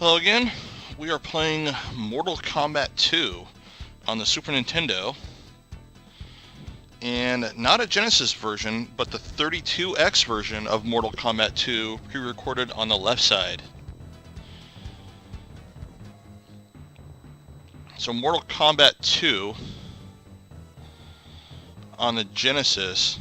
Hello again. We are playing Mortal Kombat 2 on the Super Nintendo, and not a Genesis version, but the 32X version of Mortal Kombat 2 pre-recorded on the left side. So Mortal Kombat 2 on the Genesis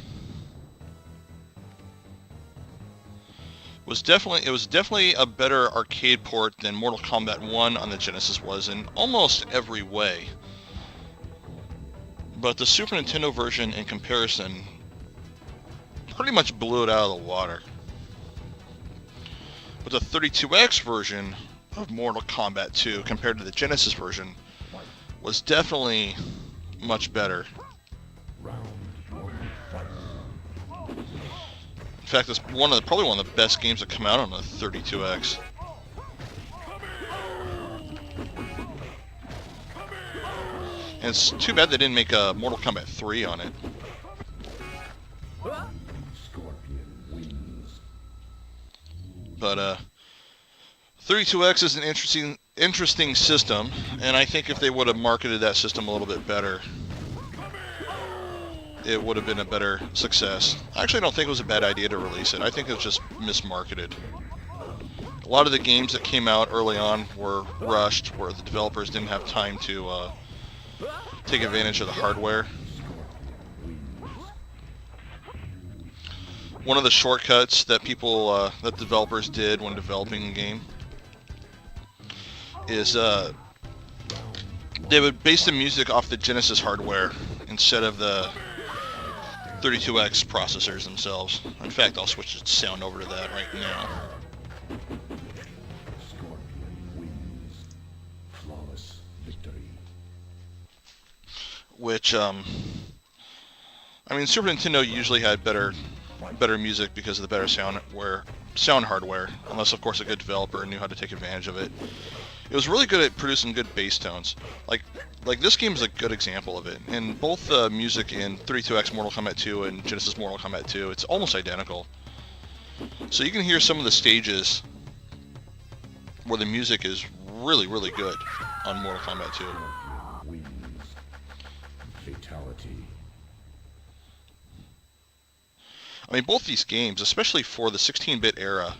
was definitely a better arcade port than Mortal Kombat 1 on the Genesis was in almost every way. But the Super Nintendo version, in comparison, pretty much blew it out of the water. But the 32X version of Mortal Kombat 2 compared to the Genesis version was definitely much better. In fact, it's probably one of the best games that come out on the 32X. And it's too bad they didn't make a Mortal Kombat 3 on it. But 32X is an interesting system, and I think if they would have marketed that system a little bit better, it would have been a better success. I actually don't think it was a bad idea to release it. I think it was just mismarketed. A lot of the games that came out early on were rushed, where the developers didn't have time to take advantage of the hardware. One of the shortcuts that that developers did when developing a game is they would base the music off the Genesis hardware instead of the 32X processors themselves. In fact, I'll switch the sound over to that right now. Which, I mean, Super Nintendo usually had better music because of the better sound hardware, unless of course a good developer knew how to take advantage of it. It was really good at producing good bass tones. Like this game is a good example of it. In both the music in 32X Mortal Kombat 2 and Genesis Mortal Kombat 2, it's almost identical. So you can hear some of the stages where the music is really, really good on Mortal Kombat 2. Fatality. I mean, both these games, especially for the 16-bit era,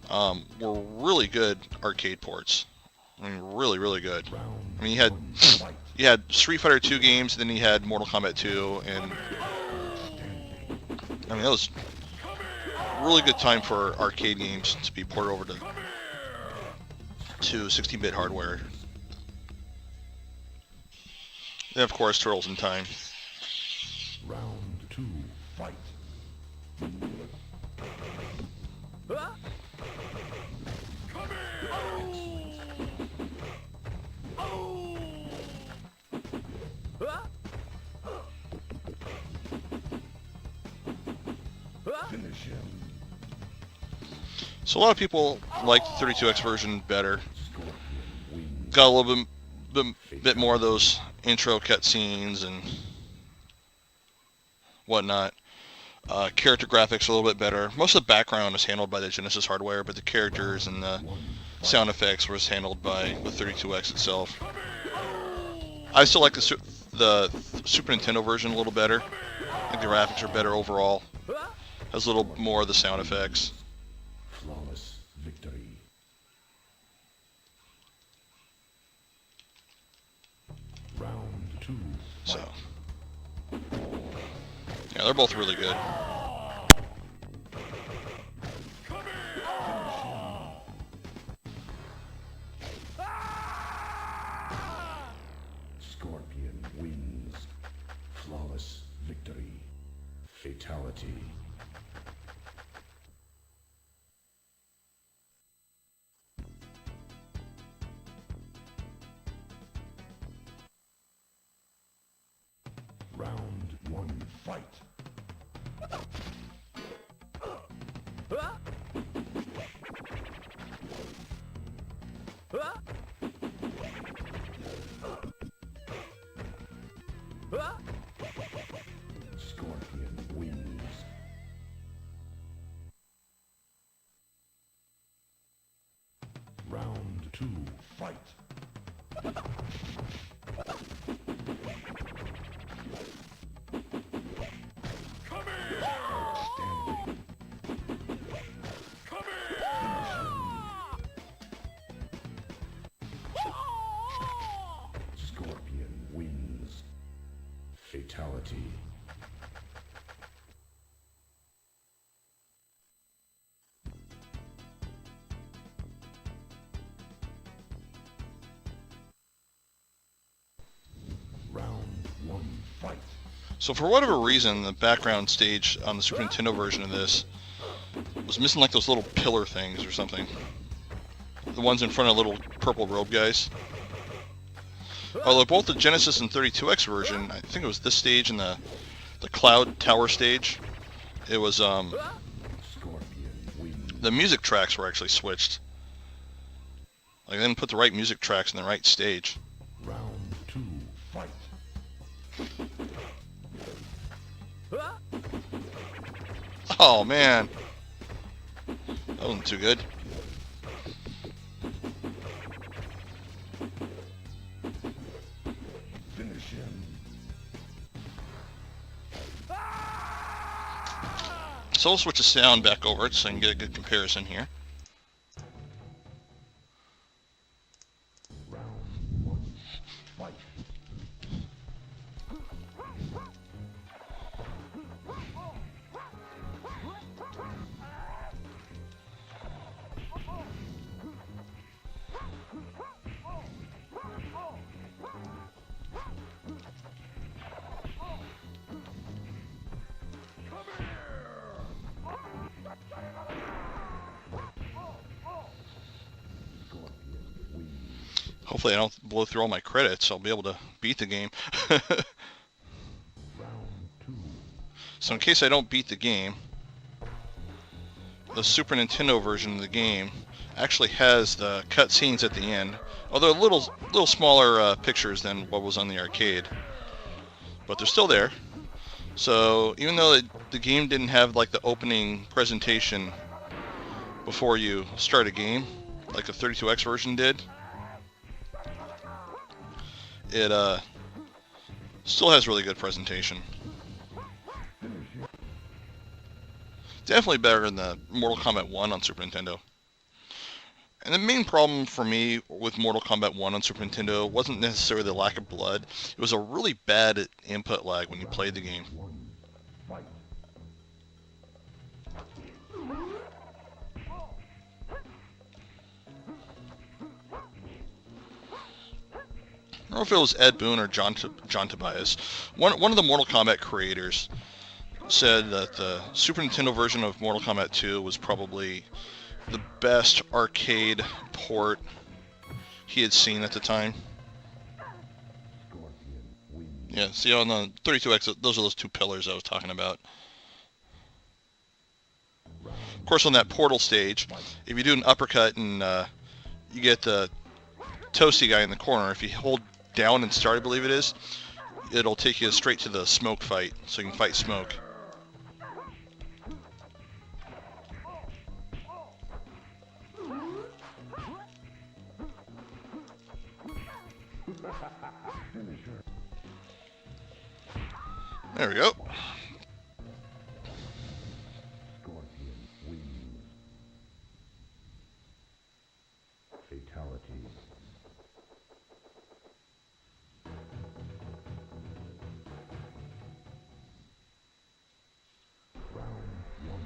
were really good arcade ports. I mean, really, really good. I mean, you had Street Fighter 2 games, then you had Mortal Kombat 2, and I mean, that was a really good time for arcade games to be ported over to 16-bit hardware. And of course, Turtles in Time. Round 2, fight. Finish him. So a lot of people like the 32X version better. Got a little bit more of those intro cutscenes and whatnot. Character graphics a little bit better. Most of the background is handled by the Genesis hardware, but the characters and the sound effects was handled by the 32X itself. I still like the Super Nintendo version a little better. I think the graphics are better overall. Has a little more of the sound effects. Flawless victory. Round 2. So, yeah, they're both really good. Scorpion wins. Flawless victory. Fatality. Round 1, fight. Scorpion wins. Round 2, fight. Come here! Outstanding. Come here! Scorpion wins. Fatality. Round 1, fight. So for whatever reason, the background stage on the Super Nintendo version of this was missing like those little pillar things or something. The ones in front of little purple robe guys. Although both the Genesis and 32X version, I think it was this stage and the Cloud Tower stage, it was Scorpion wins. the music tracks were actually switched. Like they didn't put the right music tracks in the right stage. Round 2, fight. Oh man, that wasn't too good. Finish him. So we'll switch the sound back over it so I can get a good comparison here. Round 1, fight. Scorpion wins. Hopefully I don't blow through all my credits. I'll be able to beat the game. Round 2, So in case I don't beat the game, the Super Nintendo version of the game actually has the cutscenes at the end, although a little smaller pictures than what was on the arcade, but they're still there. So even though the game didn't have like the opening presentation before you start a game, like the 32X version did, it still has really good presentation. Definitely better than the Mortal Kombat 1 on Super Nintendo. And the main problem for me with Mortal Kombat 1 on Super Nintendo wasn't necessarily the lack of blood. It was a really bad input lag when you played the game. 1, fight. I don't know if it was Ed Boon or John Tobias. One of the Mortal Kombat creators said that the Super Nintendo version of Mortal Kombat 2 was probably the best arcade port he had seen at the time. Scorpion wins. Yeah, see on the 32X, those are those two pillars I was talking about. Of course, on that portal stage, if you do an uppercut and you get the toasty guy in the corner, if you hold down and start, I believe it is, it'll take you straight to the smoke fight, so you can fight smoke. There we go. Scorpion wins. Fatality. Round 1,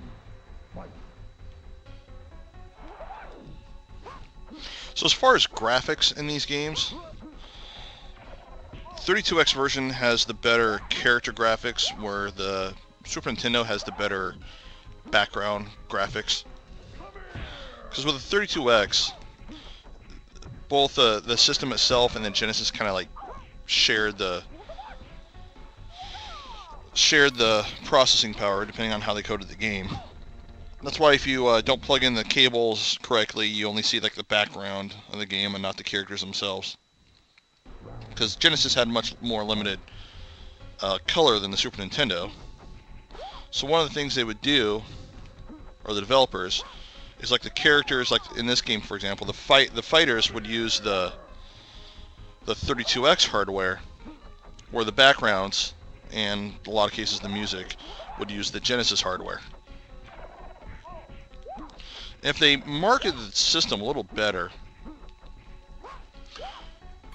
fight. So as far as graphics in these games, 32X version has the better character graphics, where the Super Nintendo has the better background graphics. Because with the 32X, both the system itself and the Genesis kind of like shared the processing power, depending on how they coded the game. That's why if you don't plug in the cables correctly, you only see like the background of the game and not the characters themselves. Because Genesis had much more limited color than the Super Nintendo. So one of the things they would do, or the developers, is like the characters, like in this game, for example, the fighters would use the 32X hardware, where the backgrounds and in a lot of cases the music would use the Genesis hardware. If they marketed the system a little better,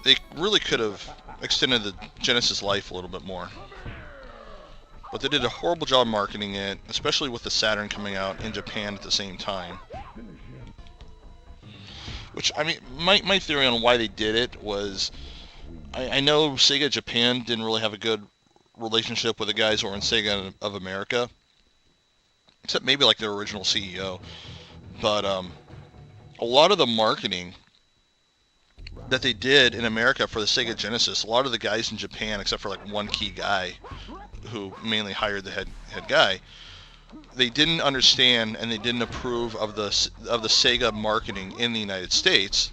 they really could have extended the Genesis life a little bit more. But they did a horrible job marketing it, especially with the Saturn coming out in Japan at the same time. Which, I mean, my theory on why they did it was, I know Sega Japan didn't really have a good relationship with the guys who were in Sega of America, except maybe like their original CEO. But a lot of the marketing that they did in America for the Sega Genesis, a lot of the guys in Japan, except for like one key guy who mainly hired the head guy, they didn't understand and they didn't approve of the Sega marketing in the United States.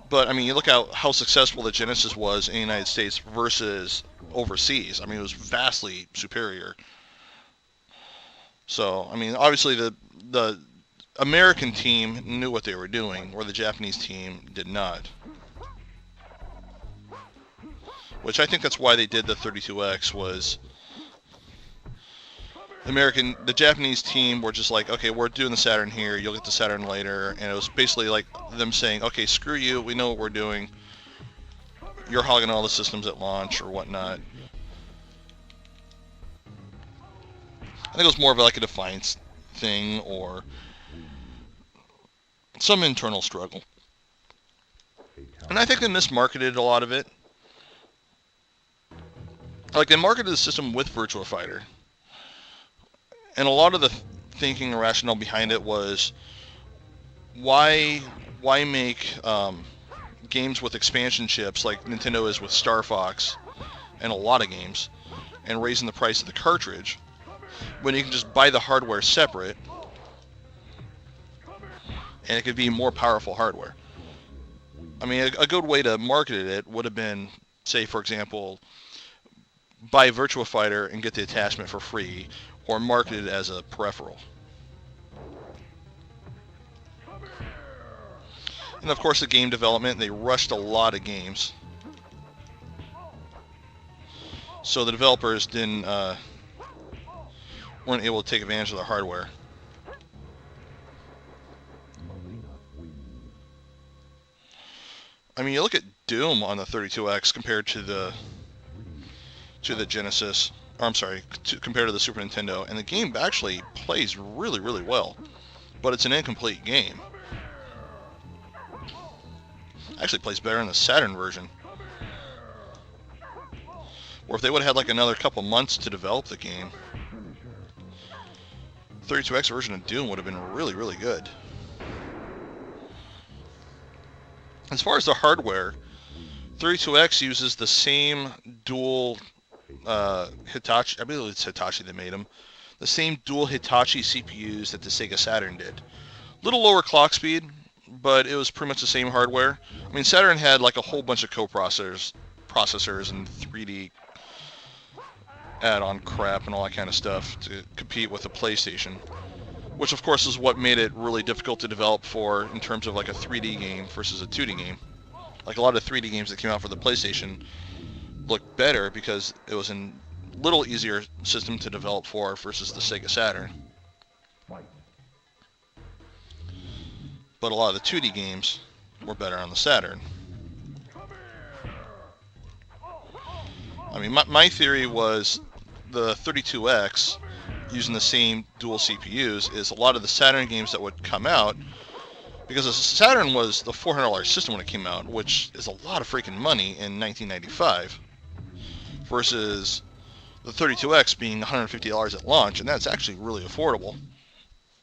But I mean, you look at how successful the Genesis was in the United States versus overseas. I mean, it was vastly superior. So, I mean, obviously the American team knew what they were doing, where the Japanese team did not. Which I think that's why they did the 32X, was the Japanese team were just like, okay, we're doing the Saturn here, you'll get the Saturn later, and it was basically like them saying, okay, screw you, we know what we're doing, you're hogging all the systems at launch or whatnot. I think it was more of like a defiance thing or some internal struggle. And I think they mismarketed a lot of it. Like, they marketed the system with Virtua Fighter. And a lot of the thinking and rationale behind it was, why make games with expansion chips like Nintendo is with Star Fox and a lot of games, and raising the price of the cartridge, when you can just buy the hardware separate, and it could be more powerful hardware. I mean, a good way to market it would have been, say, for example, buy Virtua Fighter and get the attachment for free, or market it as a peripheral. And of course, the game development, they rushed a lot of games, so the developers weren't able to take advantage of the hardware. I mean, you look at Doom on the 32X compared to the Genesis, or I'm sorry, compared to the Super Nintendo, and the game actually plays really, really well, but it's an incomplete game. Actually plays better in the Saturn version. Or if they would have had like another couple months to develop the game, 32X version of Doom would have been really, really good. As far as the hardware, 32X uses the same dual Hitachi, I believe it's Hitachi that made them, the same dual Hitachi CPUs that the Sega Saturn did. Little lower clock speed, but it was pretty much the same hardware. I mean, Saturn had like a whole bunch of processors and 3D add-on crap and all that kind of stuff to compete with the PlayStation, which of course is what made it really difficult to develop for in terms of like a 3D game versus a 2D game. Like a lot of 3D games that came out for the PlayStation looked better because it was a little easier system to develop for versus the Sega Saturn. But a lot of the 2D games were better on the Saturn. I mean, my theory was the 32X, using the same dual CPUs, is a lot of the Saturn games that would come out, because the Saturn was the $400 system when it came out, which is a lot of freaking money in 1995, versus the 32X being $150 at launch, and that's actually really affordable.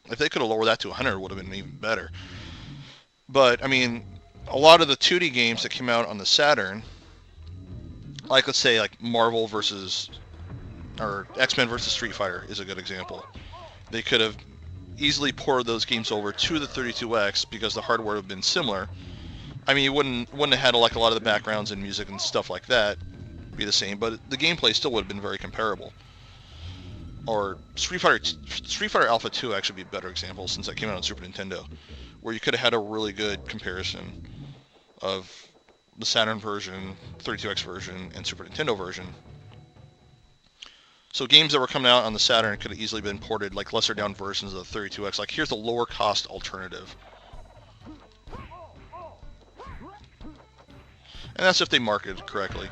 If they could have lowered that to $100, it would have been even better. But, I mean, a lot of the 2D games that came out on the Saturn, like, let's say, like Marvel versus, or X-Men versus Street Fighter is a good example. They could have easily ported those games over to the 32X because the hardware would have been similar. I mean, you wouldn't have had like a lot of the backgrounds and music and stuff like that be the same, but the gameplay still would have been very comparable. or Street Fighter Alpha 2 actually be a better example since that came out on Super Nintendo, where you could have had a really good comparison of the Saturn version, 32X version, and Super Nintendo version. So games that were coming out on the Saturn could have easily been ported, like lesser down versions of the 32X. Like, here's the lower cost alternative. And that's if they marketed it correctly.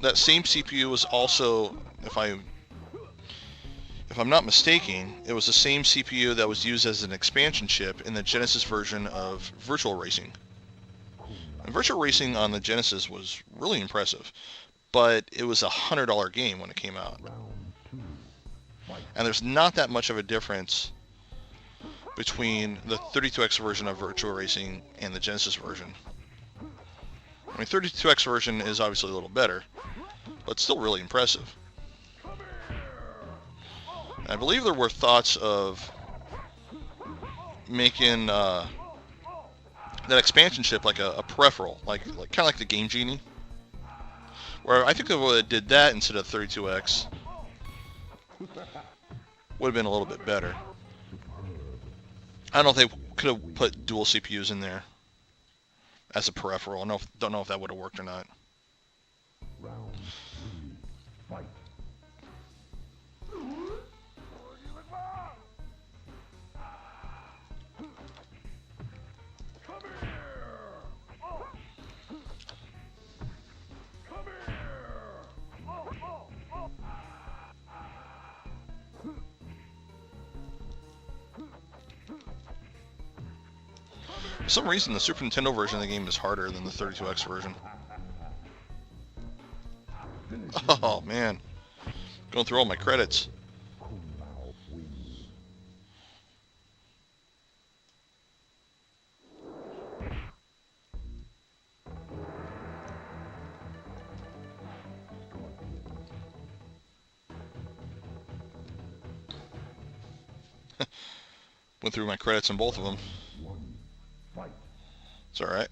That same CPU was also, if I'm not mistaken, it was the same CPU that was used as an expansion chip in the Genesis version of Virtual Racing. And Virtual Racing on the Genesis was really impressive, but it was a $100 game when it came out. And there's not that much of a difference between the 32X version of Virtual Racing and the Genesis version. I mean, 32X version is obviously a little better, but still really impressive. I believe there were thoughts of making that expansion chip like a peripheral, like kind of like the Game Genie, where I think they would have did that instead of 32X. Would have been a little bit better. I don't know if they could have put dual CPUs in there as a peripheral. Don't know if that would have worked or not. Round 3, fight. For some reason, the Super Nintendo version of the game is harder than the 32X version. Oh, man. Going through all my credits. Went through my credits on both of them. It's alright.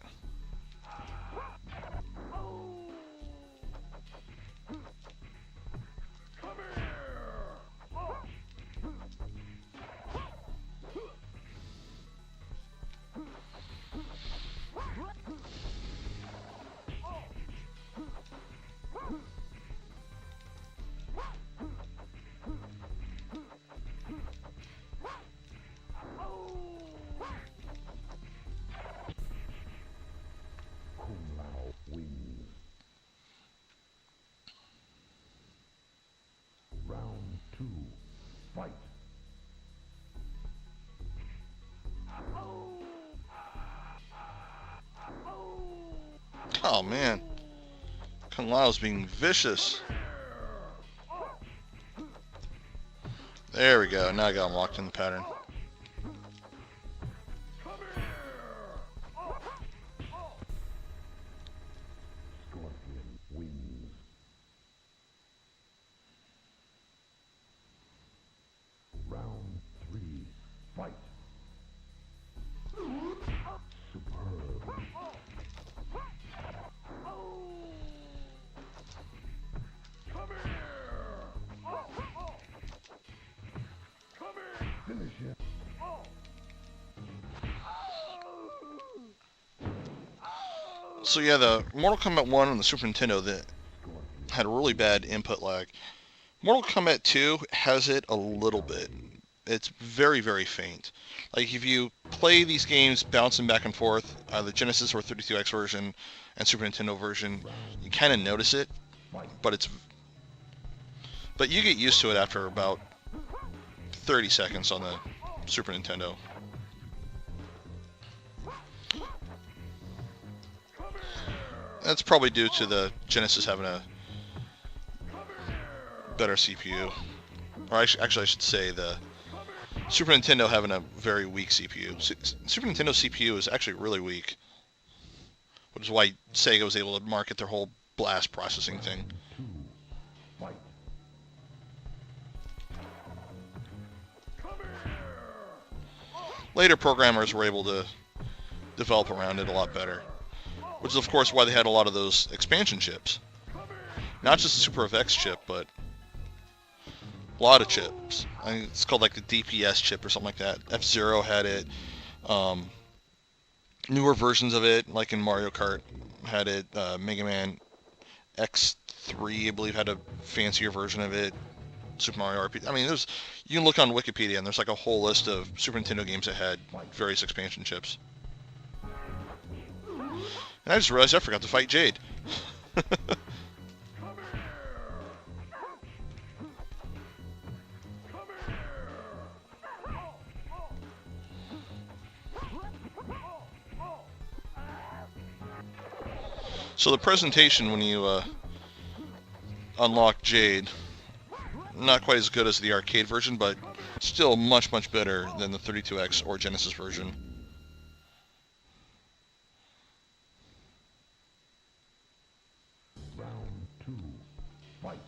Round 2, fight. Oh, man. Kung Lao's being vicious. There we go. Now I got him locked in the pattern. Scorpion wins. Round 3, fight. Superb. Finish it. So yeah, the Mortal Kombat 1 on the Super Nintendo that had a really bad input lag. Mortal Kombat 2 has it a little bit. It's very, very faint. Like if you play these games bouncing back and forth, the Genesis or 32X version and Super Nintendo version, you kind of notice it, but you get used to it after about 30 seconds on the Super Nintendo. That's probably due to the Genesis having a better CPU. Or actually I should say the Super Nintendo having a very weak CPU. Super Nintendo CPU is actually really weak, which is why Sega was able to market their whole blast processing thing. Fight. Later programmers were able to develop around it a lot better, which is of course why they had a lot of those expansion chips. Not just the Super FX chip, but a lot of chips. I think it's called like the DPS chip or something like that. F-Zero had it. Newer versions of it, like in Mario Kart, had it. Mega Man X3, I believe, had a fancier version of it. Super Mario RPG. I mean, you can look on Wikipedia, and there's like a whole list of Super Nintendo games that had various expansion chips. And I just realized I forgot to fight Jade. So the presentation when you unlock Jade, not quite as good as the arcade version, but still much, much better than the 32X or Genesis version. Round 2. Fight.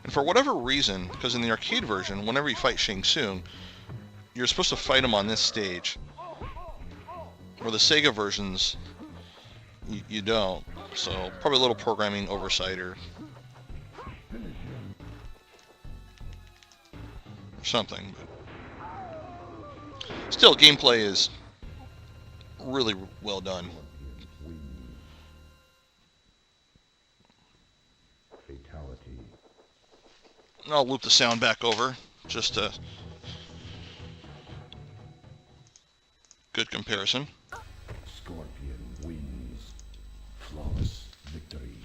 And for whatever reason, because in the arcade version, whenever you fight Shang Tsung, you're supposed to fight him on this stage. Or the Sega versions, you don't. So probably a little programming oversight or something. But still, gameplay is really well done. Fatality. I'll loop the sound back over, just a good comparison. Scorpion wins. Flawless victory.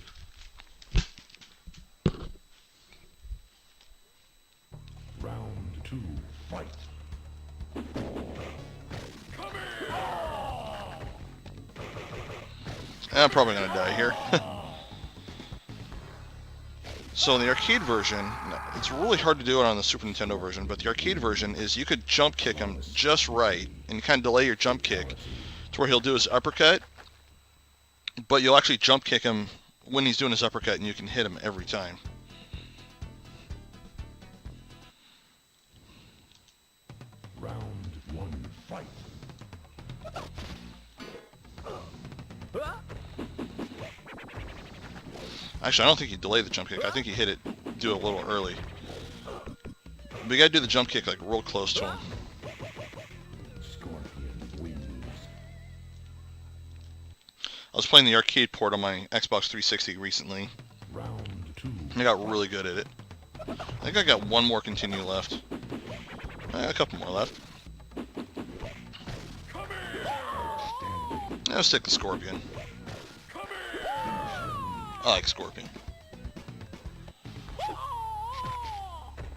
Round 2. Fight. I'm probably going to die here. So in the arcade version, it's really hard to do it on the Super Nintendo version, but the arcade version is you could jump kick him just right, and you kind of delay your jump kick to where he'll do his uppercut, but you'll actually jump kick him when he's doing his uppercut, and you can hit him every time. Round 1. Fight. Actually, I don't think he delayed the jump kick. I think he hit it, do it a little early. But you gotta do the jump kick like real close to him. Scorpion wins. I was playing the arcade port on my Xbox 360 recently. Round 2. I got really good at it. I think I got one more continue left. A couple more left. I'll stick the Scorpion. I like Scorpion.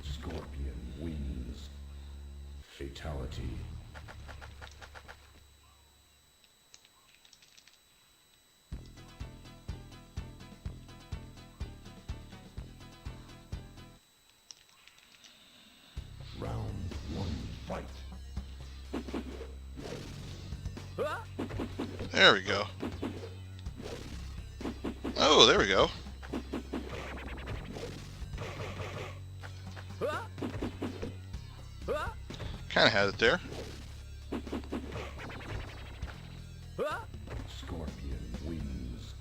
Scorpion wins. Fatality. Round 1. Fight. There we go. Oh, there we go. Kind of had it there. Scorpion wins.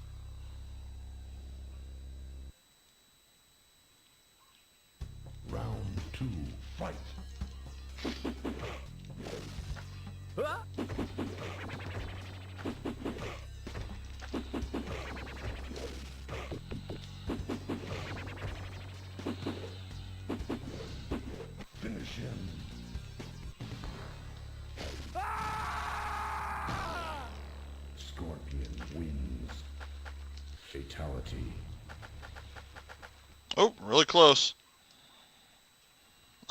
Round 2. Fight. Finish him. Scorpion wins. Fatality. Oh, really close.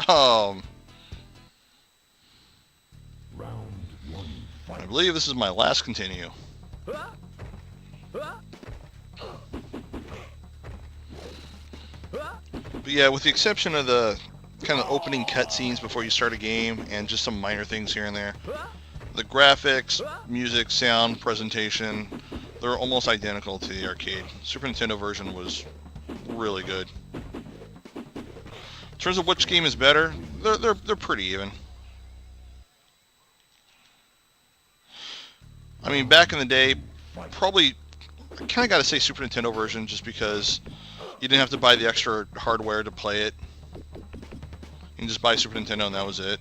Um, Round 1. I Fight. believe this is my last continue. But yeah, with the exception of the kind of opening cutscenes before you start a game and just some minor things here and there, the graphics, music, sound, presentation, they're almost identical to the arcade. Super Nintendo version was really good. In terms of which game is better, they're pretty even. I mean, back in the day, probably, I kind of got to say Super Nintendo version just because you didn't have to buy the extra hardware to play it. You can just buy Super Nintendo and that was it.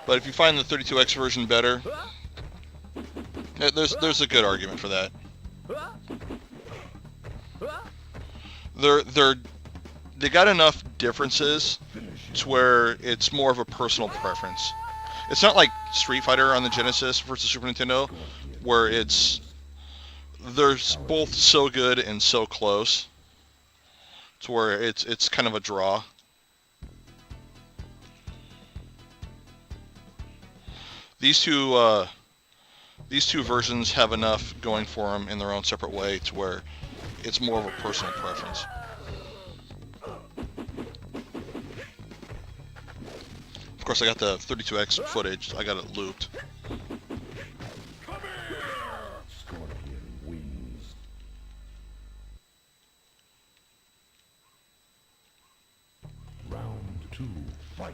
But if you find the 32X version better, there's a good argument for that. They got enough differences to where it's more of a personal preference. It's not like Street Fighter on the Genesis versus Super Nintendo, where they're both so good and so close to where it's kind of a draw. These two versions have enough going for them in their own separate way to where it's more of a personal preference. Of course, I got the 32X footage. I got it looped. Scorpion wins. Round 2, fight.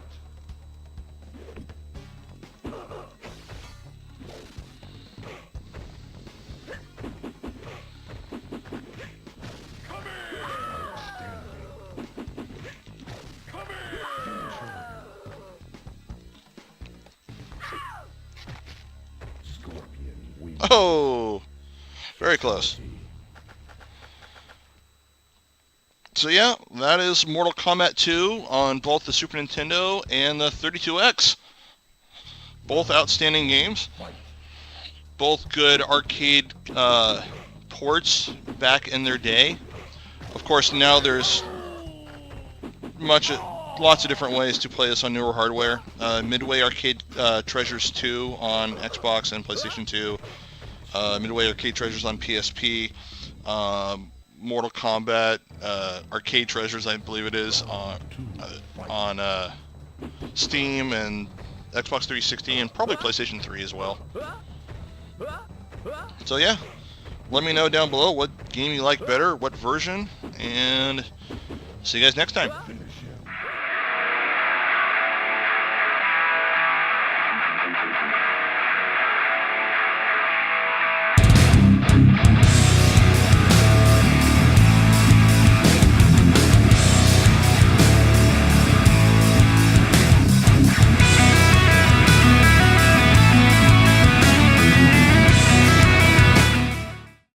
Oh, very close. So yeah, that is Mortal Kombat 2 on both the Super Nintendo and the 32X. Both outstanding games. Both good arcade ports back in their day. Of course, now there's lots of different ways to play this on newer hardware. Midway Arcade Treasures 2 on Xbox and PlayStation 2. Midway Arcade Treasures on PSP. Mortal Kombat Arcade Treasures, I believe it is, on Steam and Xbox 360 and probably PlayStation 3 as well. So yeah, let me know down below what game you like better, what version, and see you guys next time.